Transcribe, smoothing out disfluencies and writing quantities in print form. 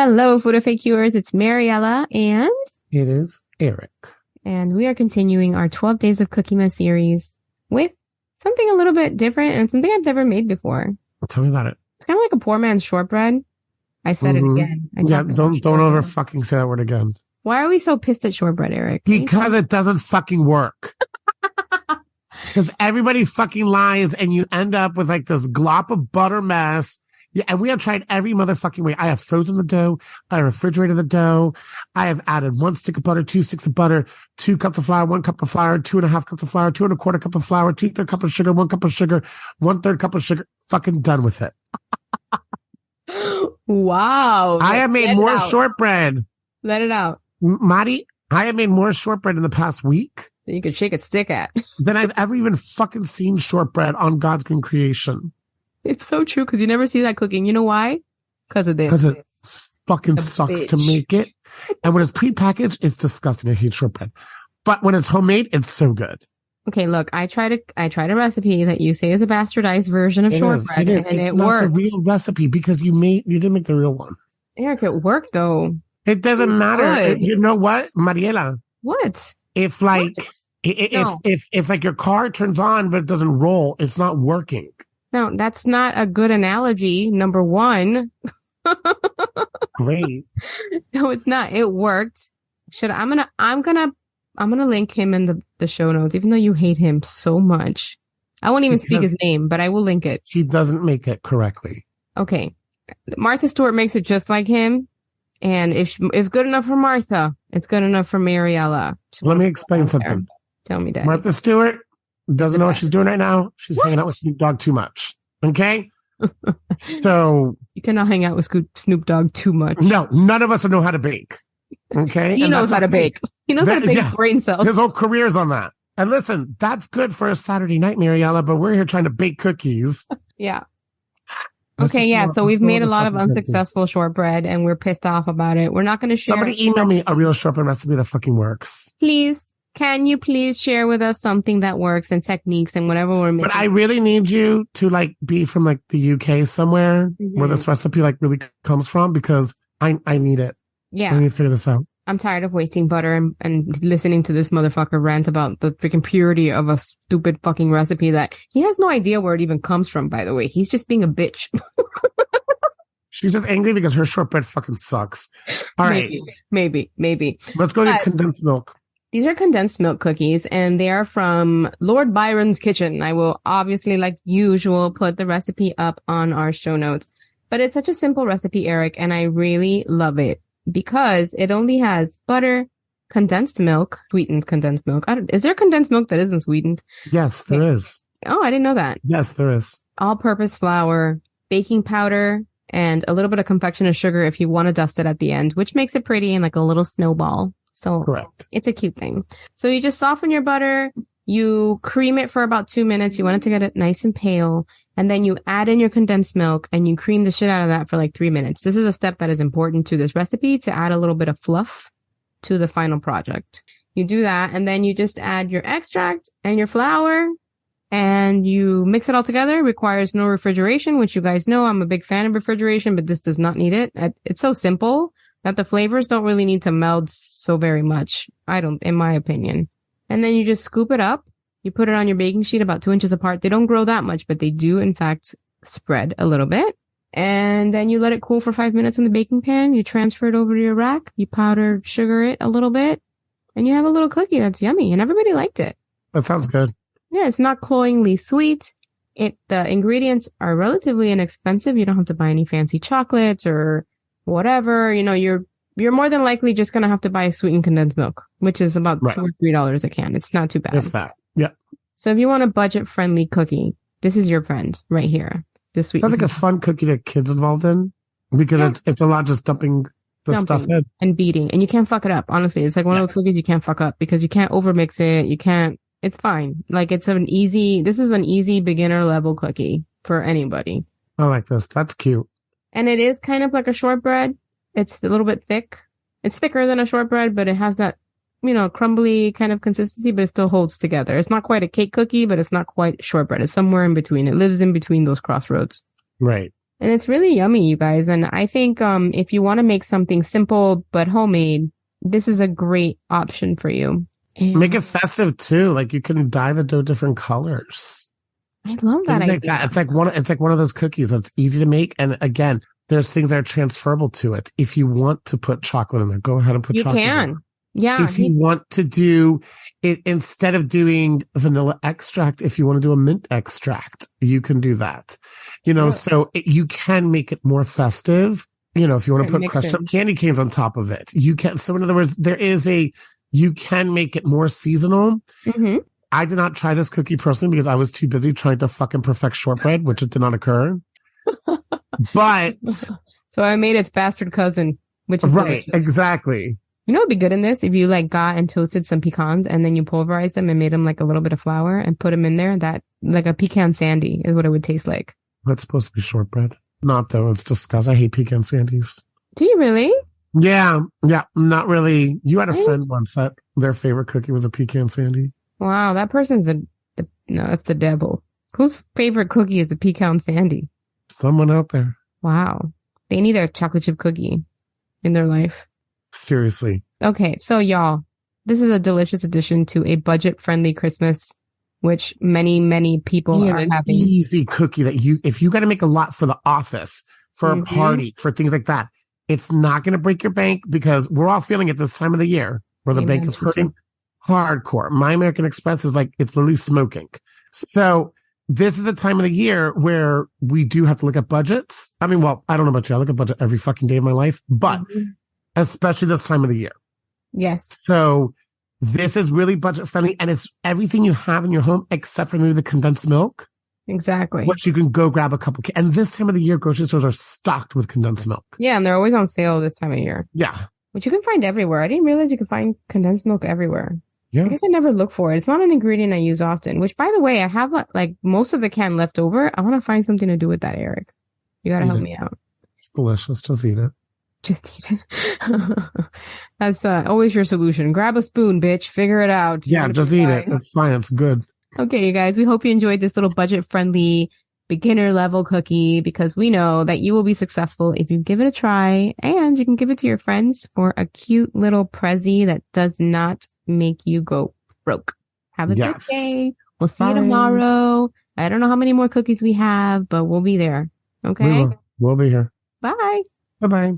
Hello, FoodFAQers. It's Mariela and it is Eric. And we are continuing our 12 Days of Cooking series with something a little bit different and something I've never made before. Tell me about it. It's kind of like a poor man's shortbread. I said it again. Don't ever fucking say that word again. Why are we so pissed at shortbread, Eric? Because it doesn't fucking work. Because everybody fucking lies and you end up with like this glop of butter mess. Yeah, and we have tried every motherfucking way. I have frozen the dough. I have refrigerated the dough. I have added 1 stick of butter, 2 sticks of butter, 2 cups of flour, 1 cup of flour, 2.5 cups of flour, 2 1/4 cup of flour, 2/3 cup of sugar, 1 cup of sugar, 1/3 cup of sugar. Fucking done with it. Wow. I have made more shortbread. Let it out. Mari, I have made more shortbread in the past week that you could shake a stick at than I've ever even fucking seen shortbread on God's green creation. It's so true because you never see that cooking. You know why? Because of this. Because it fucking sucks to make it. And when it's prepackaged, it's disgusting. I hate shortbread. But when it's homemade, it's so good. Okay, look, I tried a recipe that you say is a bastardized version of shortbread. It is. And it's it not worked. The real recipe because you didn't make the real one. Eric, it worked though. It doesn't matter. You know what, Mariela? What? If like, if like your car turns on, but it doesn't roll, it's not working. No, that's not a good analogy. Number one. Great. No, it's not. It worked. I'm gonna link him in the show notes, even though you hate him so much. I won't even speak his name, but I will link it. He doesn't make it correctly. Okay. Martha Stewart makes it just like him. And if good enough for Martha, it's good enough for Mariela. Let me explain something. Tell me that. Martha Stewart doesn't know what she's doing right now. She's hanging out with Snoop Dogg too much. Okay? So. You cannot hang out with Snoop Dogg too much. No, none of us know how to bake. Okay? He knows how to bake. He knows how to bake his brain cells. His whole career's on that. And listen, that's good for a Saturday night, Mariela, but we're here trying to bake cookies. Yeah. Okay, yeah. So we've made a lot of unsuccessful shortbread and we're pissed off about it. We're not going to share. Somebody email me a real shortbread recipe that fucking works. Please. Can you please share with us something that works and techniques and whatever we're missing? But I really need you to like be from like the UK somewhere where this recipe like really comes from because I need it. Yeah. I need to figure this out. I'm tired of wasting butter and listening to this motherfucker rant about the freaking purity of a stupid fucking recipe that he has no idea where it even comes from, by the way. He's just being a bitch. She's just angry because her shortbread fucking sucks. All right. Maybe. Let's go to condensed milk. These are condensed milk cookies and they are from Lord Byron's Kitchen. I will obviously, like usual, put the recipe up on our show notes, but it's such a simple recipe, Eric, and I really love it because it only has butter, condensed milk, sweetened condensed milk. Is there condensed milk that isn't sweetened? Yes, there is. Oh, I didn't know that. Yes, there is. All-purpose flour, baking powder, and a little bit of confectioner sugar if you want to dust it at the end, which makes it pretty and like a little snowball. So correct. It's a cute thing. So you just soften your butter, you cream it for about 2 minutes. You want it to get it nice and pale. And then you add in your condensed milk and you cream the shit out of that for like 3 minutes. This is a step that is important to this recipe to add a little bit of fluff to the final project. You do that and then you just add your extract and your flour and you mix it all together. It requires no refrigeration, which you guys know I'm a big fan of refrigeration, but this does not need it. It's so simple that the flavors don't really need to meld so very much. In my opinion. And then you just scoop it up. You put it on your baking sheet about 2 inches apart. They don't grow that much, but they do in fact spread a little bit. And then you let it cool for 5 minutes in the baking pan. You transfer it over to your rack. You powder sugar it a little bit and you have a little cookie that's yummy and everybody liked it. That sounds good. Yeah. It's not cloyingly sweet. The ingredients are relatively inexpensive. You don't have to buy any fancy chocolates or whatever, you're more than likely just going to have to buy sweetened condensed milk, which is about $2 or $3 a can. It's not too bad. It's that. Yeah. So if you want a budget friendly cookie, this is your friend right here. The sweet. Sounds like a fun cookie to get kids involved in because it's a lot just dumping stuff in and beating, and you can't fuck it up. Honestly, it's like one of those cookies you can't fuck up because you can't overmix it. It's fine. Like this is an easy beginner level cookie for anybody. I like this. That's cute. And it is kind of like a shortbread. It's a little bit thick. It's thicker than a shortbread, but it has that, crumbly kind of consistency, but it still holds together. It's not quite a cake cookie, but it's not quite shortbread. It's somewhere in between. It lives in between those crossroads. Right. And it's really yummy, you guys. And I think, if you want to make something simple but homemade, this is a great option for you. And Make it festive too. Like you can dye the dough different colors. I love that Things idea. like that. It's like one of those cookies that's easy to make. And again, there's things that are transferable to it. If you want to put chocolate in there, go ahead and put chocolate in there. You can. Yeah. If you want to do it, instead of doing vanilla extract, if you want to do a mint extract, you can do that. So you can make it more festive. If you want to put crushed up candy canes on top of it, you can. So in other words, you can make it more seasonal. Mm-hmm. I did not try this cookie personally because I was too busy trying to fucking perfect shortbread, which it did not occur. But so I made its bastard cousin, which is right, delicious. exactly. You know what'd be good in this? If you got and toasted some pecans and then you pulverized them and made them like a little bit of flour and put them in there, that like a pecan sandy is what it would taste like. That's supposed to be shortbread. Not though. It's disgusting. I hate pecan sandies. Do you really? Yeah, not really. You had a friend once that their favorite cookie was a pecan sandy. Wow, that person's no, that's the devil. Whose favorite cookie is a pecan sandy? Someone out there. Wow. They need a chocolate chip cookie in their life. Seriously. Okay, so y'all, this is a delicious addition to a budget-friendly Christmas, which many, many people are an having. Easy cookie that if you got to make a lot for the office, for a party, for things like that, it's not going to break your bank because we're all feeling it this time of the year where the bank is hurting hardcore. My American Express is like, it's literally smoking. So this is the time of the year where we do have to look at budgets. I mean, well, I don't know about you. I look at budget every fucking day of my life, but especially this time of the year. Yes. So this is really budget friendly and it's everything you have in your home except for maybe the condensed milk. Exactly. Which you can go grab a couple. And this time of the year, grocery stores are stocked with condensed milk. Yeah, and they're always on sale this time of year. Yeah. Which you can find everywhere. I didn't realize you could find condensed milk everywhere. Yeah. I guess I never look for it. It's not an ingredient I use often, which by the way, I have like most of the can left over. I want to find something to do with that, Eric. You got to help me out. It's delicious. Just eat it. Just eat it. That's always your solution. Grab a spoon, bitch. Figure it out. Yeah, just eat it. It's fine. It's good. Okay, you guys, we hope you enjoyed this little budget-friendly beginner level cookie because we know that you will be successful if you give it a try and you can give it to your friends for a cute little prezzy that does not make you go broke. Have a good day. We'll see you tomorrow. I don't know how many more cookies we have, but we'll be there. Okay? We'll be here. Bye. Bye-bye.